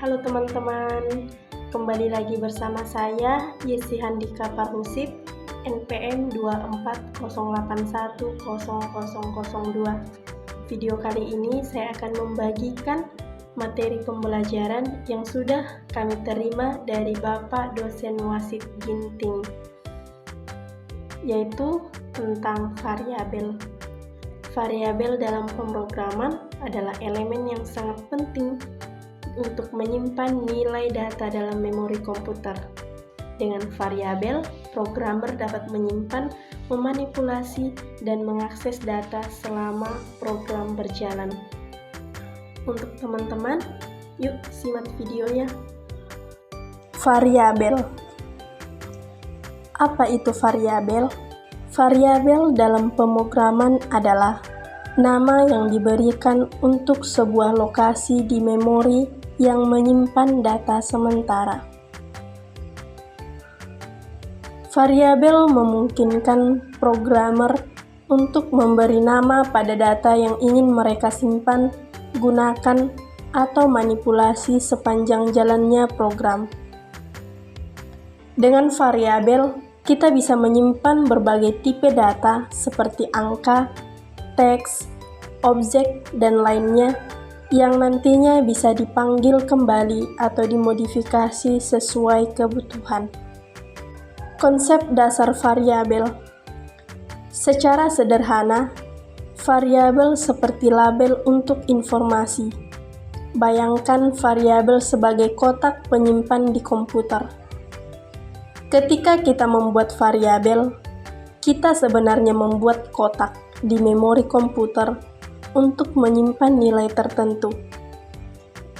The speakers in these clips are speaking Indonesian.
Halo teman-teman, kembali lagi bersama saya Yesi Handika Parhusip, NPM 240810002. Video kali ini saya akan membagikan materi pembelajaran yang sudah kami terima dari Bapak dosen Wasit Ginting, yaitu tentang variabel. Variabel dalam pemrograman adalah elemen yang sangat penting untuk menyimpan nilai data dalam memori komputer. Dengan variabel, programmer dapat menyimpan, memanipulasi, dan mengakses data selama program berjalan. Untuk teman-teman, yuk simak videonya. Variabel. Apa itu variabel? Variabel dalam pemrograman adalah nama yang diberikan untuk sebuah lokasi di memori yang menyimpan data sementara. Variabel memungkinkan programmer untuk memberi nama pada data yang ingin mereka simpan, gunakan, atau manipulasi sepanjang jalannya program. Dengan variabel, kita bisa menyimpan berbagai tipe data seperti angka, teks, objek, dan lainnya yang nantinya bisa dipanggil kembali atau dimodifikasi sesuai kebutuhan. Konsep dasar variabel. Secara sederhana, variabel seperti label untuk informasi. Bayangkan variabel sebagai kotak penyimpan di komputer. Ketika kita membuat variabel, kita sebenarnya membuat kotak di memori komputer untuk menyimpan nilai tertentu.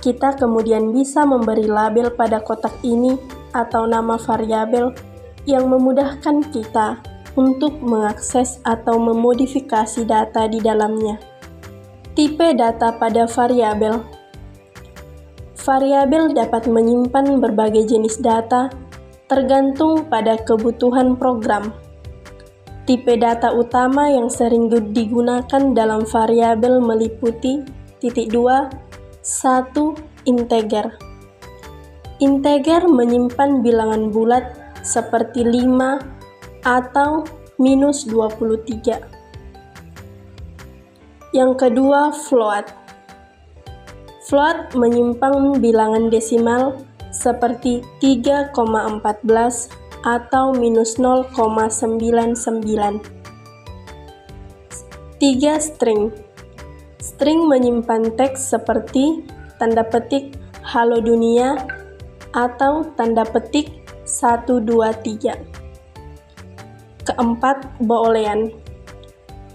Kita kemudian bisa memberi label pada kotak ini atau nama variabel yang memudahkan kita untuk mengakses atau memodifikasi data di dalamnya. Tipe data pada variabel. Variabel dapat menyimpan berbagai jenis data tergantung pada kebutuhan program. Tipe data utama yang sering digunakan dalam variabel meliputi 2. 1. Integer. Integer menyimpan bilangan bulat seperti 5 atau minus 23. Yang kedua, float. Float menyimpan bilangan desimal seperti 3,14 atau minus 0,99. 3. String. String menyimpan teks seperti tanda petik halo dunia atau tanda petik 123. Keempat, boolean.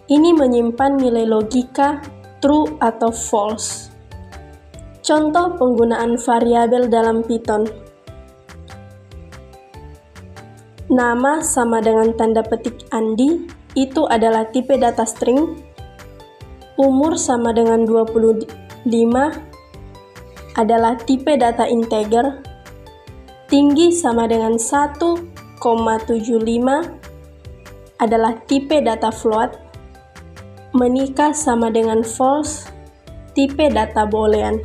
Ini menyimpan nilai logika true atau false. Contoh penggunaan variabel dalam Python. Nama sama dengan tanda petik Andi, itu adalah tipe data string. Umur sama dengan 25 adalah tipe data integer. Tinggi sama dengan 1,75 adalah tipe data float. Menikah sama dengan false, tipe data boolean.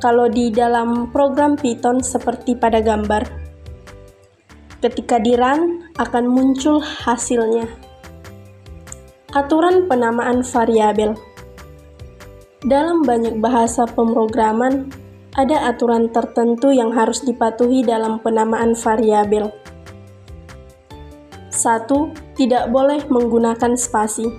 Kalau di dalam program Python seperti pada gambar, ketika di-run akan muncul hasilnya. Aturan penamaan variabel. Dalam banyak bahasa pemrograman, ada aturan tertentu yang harus dipatuhi dalam penamaan variabel. 1. Tidak boleh menggunakan spasi.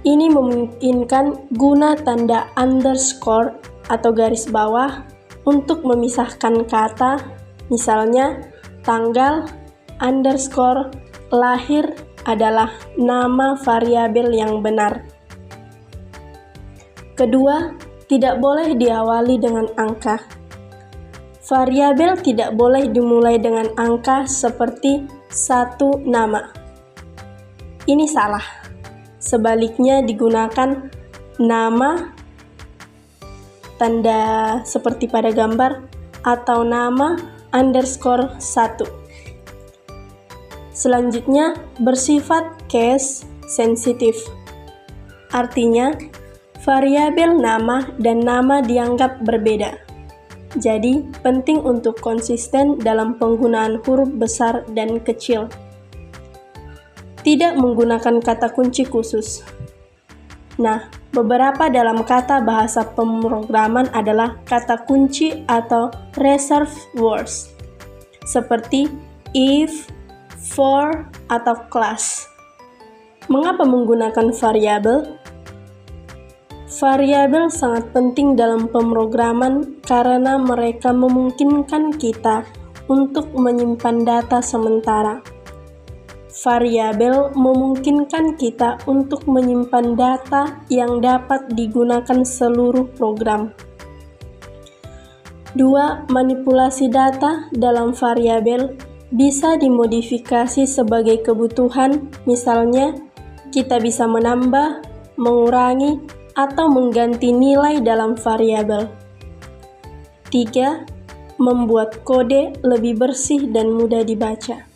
Ini memungkinkan guna tanda underscore atau garis bawah untuk memisahkan kata, misalnya tanggal underscore lahir adalah nama variabel yang benar. Kedua, tidak boleh diawali dengan angka. Variabel tidak boleh dimulai dengan angka seperti 1 nama. Ini salah. Sebaliknya digunakan nama, tanda seperti pada gambar, atau nama underscore 1. Selanjutnya, bersifat case sensitive. Artinya, Variabel nama dan nama dianggap berbeda. Jadi, penting untuk konsisten dalam penggunaan huruf besar dan kecil. Tidak menggunakan kata kunci khusus. Nah, beberapa dalam kata bahasa pemrograman adalah kata kunci atau reserved words, seperti if, for, atau class. Mengapa menggunakan variabel? Variabel sangat penting dalam pemrograman karena mereka memungkinkan kita untuk menyimpan data sementara. Variabel memungkinkan kita untuk menyimpan data yang dapat digunakan seluruh program. 2. Manipulasi data dalam variabel bisa dimodifikasi sebagai kebutuhan, misalnya kita bisa menambah, mengurangi, atau mengganti nilai dalam variabel. 3. Membuat kode lebih bersih dan mudah dibaca.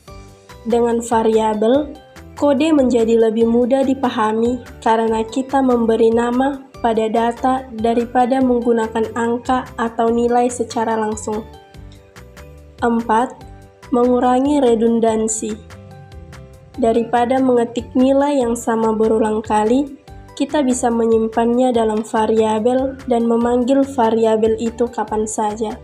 Dengan variabel, kode menjadi lebih mudah dipahami karena kita memberi nama pada data daripada menggunakan angka atau nilai secara langsung. 4. Mengurangi redundansi. Daripada mengetik nilai yang sama berulang kali, kita bisa menyimpannya dalam variabel dan memanggil variabel itu kapan saja.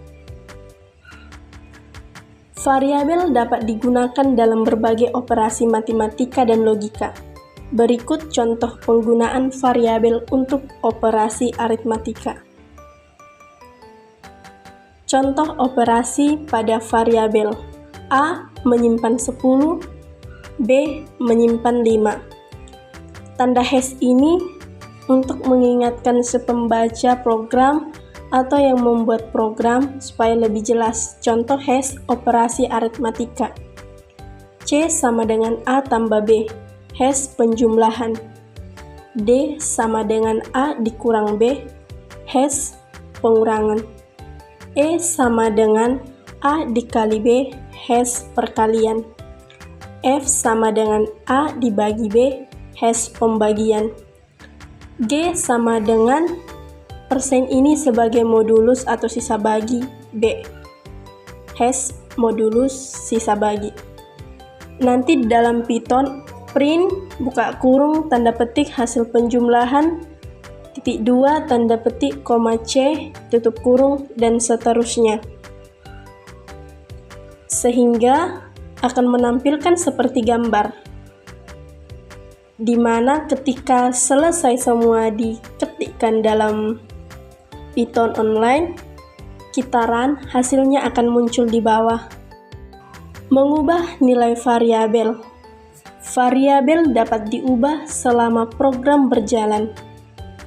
Variabel dapat digunakan dalam berbagai operasi matematika dan logika. Berikut contoh penggunaan variabel untuk operasi aritmatika. Contoh operasi pada variabel. A menyimpan 10, B menyimpan 5. Tanda hash ini untuk mengingatkan si pembaca program atau yang membuat program supaya lebih jelas. Contoh hash operasi aritmatika. C sama dengan A tambah B, hash penjumlahan. D sama dengan A dikurang B, hash pengurangan. E sama dengan A dikali B, hash perkalian. F sama dengan A dibagi B, hash pembagian. G sama dengan persen ini sebagai modulus atau sisa bagi B, hash modulus sisa bagi. Nanti di dalam Python, print buka kurung tanda petik hasil penjumlahan titik 2 tanda petik koma C tutup kurung dan seterusnya, sehingga akan menampilkan seperti gambar, di mana ketika selesai semua diketikkan dalam Python online, kita run, hasilnya akan muncul di bawah. Mengubah nilai variabel. Variabel dapat diubah selama program berjalan.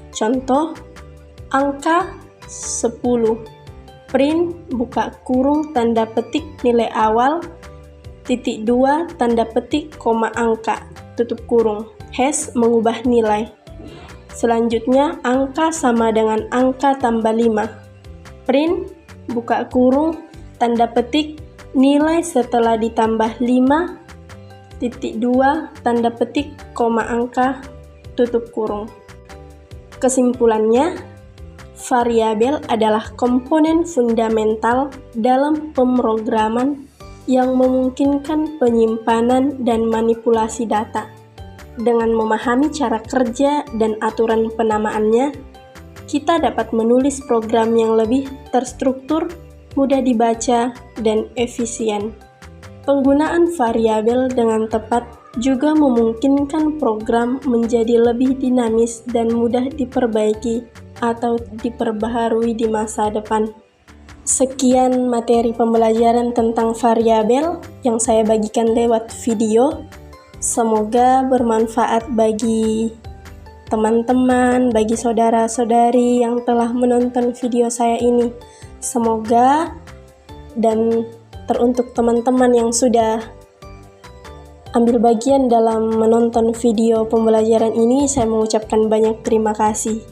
Contoh, angka 10. Print buka kurung tanda petik nilai awal titik 2 tanda petik koma angka tutup kurung, hash mengubah nilai. Selanjutnya, angka sama dengan angka tambah 5. Print buka kurung tanda petik nilai setelah ditambah 5 titik 2 tanda petik koma angka tutup kurung. Kesimpulannya, variabel adalah komponen fundamental dalam pemrograman yang memungkinkan penyimpanan dan manipulasi data. Dengan memahami cara kerja dan aturan penamaannya, kita dapat menulis program yang lebih terstruktur, mudah dibaca, dan efisien. Penggunaan variabel dengan tepat juga memungkinkan program menjadi lebih dinamis dan mudah diperbaiki atau diperbaharui di masa depan. Sekian materi pembelajaran tentang variabel yang saya bagikan lewat video. Semoga bermanfaat bagi teman-teman, bagi saudara-saudari yang telah menonton video saya ini. Semoga dan teruntuk teman-teman yang sudah ambil bagian dalam menonton video pembelajaran ini, saya mengucapkan banyak terima kasih.